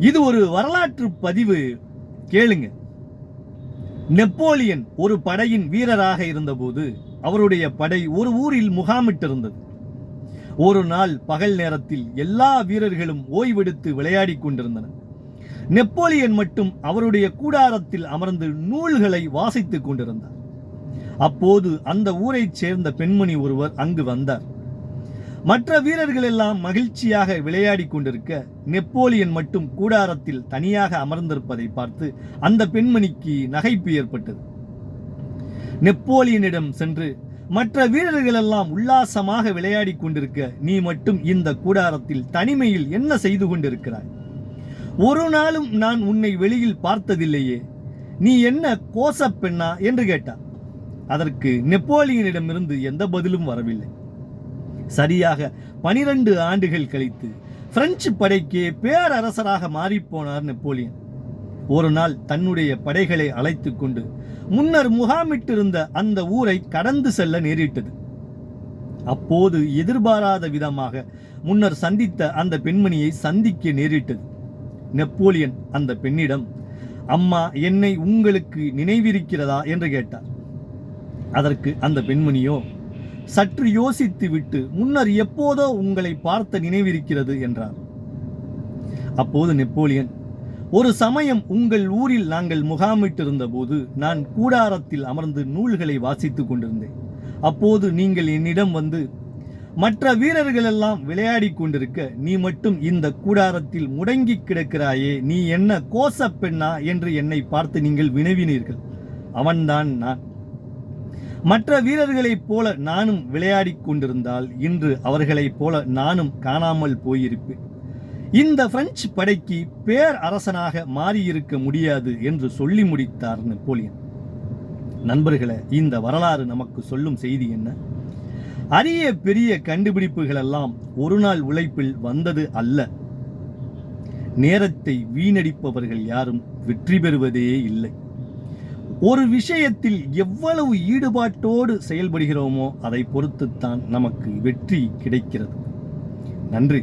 இது ஒரு வரலாற்று பதிவு, கேளுங்க. நெப்போலியன் ஒரு படையின் வீரராக இருந்தபோது அவருடைய படை ஒரு ஊரில் முகாமிட்டிருந்தது. ஒரு நாள் பகல் நேரத்தில் எல்லா வீரர்களும் ஓய்வெடுத்து விளையாடிக் கொண்டிருந்தனர். நெப்போலியன் மட்டும் அவருடைய கூடாரத்தில் அமர்ந்து நூல்களை வாசித்துக் கொண்டிருந்தார். அப்போது அந்த ஊரைச் சேர்ந்த பெண்மணி ஒருவர் அங்கு வந்தார். மற்ற வீரர்கள் எல்லாம் மகிழ்ச்சியாக விளையாடிக் கொண்டிருக்க நெப்போலியன் மட்டும் கூடாரத்தில் தனியாக அமர்ந்திருப்பதை பார்த்து அந்த பெண்மணிக்கு நகைப்பு ஏற்பட்டது. நெப்போலியனிடம் சென்று, மற்ற வீரர்கள் எல்லாம் உல்லாசமாக விளையாடிக் கொண்டிருக்க நீ மட்டும் இந்த கூடாரத்தில் தனிமையில் என்ன செய்து கொண்டிருக்கிறாய்? ஒரு நாளும் நான் உன்னை வெளியில் பார்த்ததில்லையே, நீ என்ன கோச பெண்ணா என்று கேட்டார். அதற்கு நெப்போலியனிடமிருந்து எந்த பதிலும் வரவில்லை. சரியாக 12 ஆண்டுகள் கழித்து பிரெஞ்சு படைக்கு பேரரசராக மாறிப்போனார் நெப்போலியன். ஒரு நாள் தன்னுடைய படைகளை அழைத்துக் கொண்டு முன்னர் முகாமிட்டிருந்த அந்த ஊரை கடந்து செல்ல நேரிட்டது. அப்போது எதிர்பாராத விதமாக முன்னர் சந்தித்த அந்த பெண்மணியை சந்திக்க நேரிட்டது. நெப்போலியன் அந்த பெண்ணிடம், அம்மா, என்னை உங்களுக்கு நினைவிருக்கிறதா என்று கேட்டார். அதற்கு அந்த பெண்மணியோ சற்று யோசித்து விட்டு, முன்னர் எப்போதோ உங்களை பார்த்த நினைவிருக்கிறது என்றார். அப்போது நெப்போலியன், ஒரு சமயம் உங்கள் ஊரில் நாங்கள் முகாமிட்டிருந்த போது நான் கூடாரத்தில் அமர்ந்து நூல்களை வாசித்துக் கொண்டிருந்தேன். அப்போது நீங்கள் என்னிடம் வந்து, மற்ற வீரர்கள் எல்லாம் விளையாடி கொண்டிருக்க நீ மட்டும் இந்த கூடாரத்தில் முடங்கி கிடக்கிறாயே, நீ என்ன கோச பெண்ணா என்று என்னை பார்த்து நீங்கள் வினவினீர்கள். அவன்தான் நான். மற்ற வீரர்களைப் போல நானும் விளையாடி கொண்டிருந்தால் இன்று அவர்களைப் போல நானும் காணாமல் போயிருப்பேன். இந்த பிரெஞ்சு படைக்கு பேர் அரசனாக மாறியிருக்க முடியாது என்று சொல்லி முடித்தார் நெப்போலியன். நண்பர்களே, இந்த வரலாறு நமக்கு சொல்லும் செய்தி என்ன? அரிய பெரிய கண்டுபிடிப்புகள் எல்லாம் ஒரு நாள் உழைப்பில் வந்தது அல்ல. நேரத்தை வீணடிப்பவர்கள் யாரும் வெற்றி பெறுவதே இல்லை. ஒரு விஷயத்தில் எவ்வளவு ஈடுபாட்டோடு செயல்படுகிறோமோ அதை பொறுத்துத்தான் நமக்கு வெற்றி கிடைக்கிறது. நன்றி.